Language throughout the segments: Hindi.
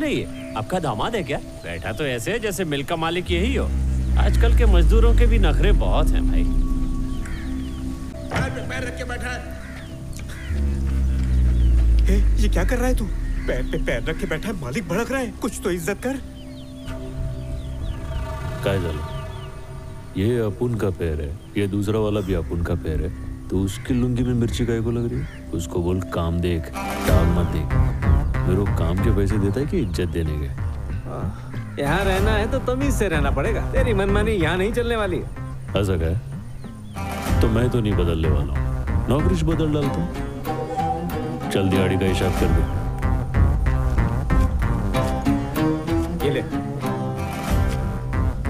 रही है? आपका दामाद है क्या? बैठा तो ऐसे है जैसे मिल का मालिक यही हो। आजकल के मजदूरों के भी नखरे बहुत हैं भाई। पैर पे पैर रख के बैठा है। ये क्या कर रहा है तू? पैर पे पैर रख के बैठा है, मालिक भड़क रहा है, कुछ तो इज्जत कर। काय झालं? ये अपुन का पैर है, ये दूसरा वाला भी अपुन का पैर है, तो उसकी लुंगी में मिर्ची काय को लग रही है? उसको बोल काम देख, टाल मत देख। मेरे को काम के पैसे देता है कि इज्जत देने के? यहाँ रहना है तो तमीज से रहना पड़ेगा। तेरी मनमानी यहाँ नहीं चलने वाली। ऐसा क्या है? तो मैं तो नहीं बदलने वाला हूँ, नौकरी बदल डालता हूँ। चल दिहाड़ी का हिसाब कर दे। ये ले।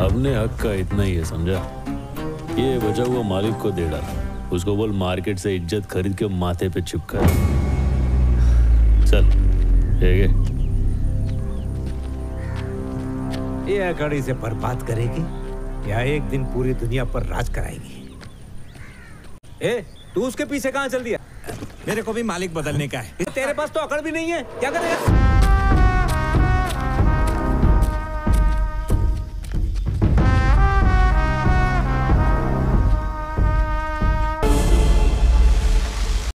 अपने हक का इतना ही है, समझा? ये बचा हुआ मालिक को दे डाल। उसको बोल मार्केट से इज्जत खरीद के माथे पे चिपका। चल ये अकड़ी से बर्बाद करेगी या एक दिन पूरी दुनिया पर राज कराएगी। तू उसके पीछे कहाँ चल दिया? मेरे को भी मालिक बदलने का है। तेरे पास तो अकड़ भी नहीं है, क्या करेगा?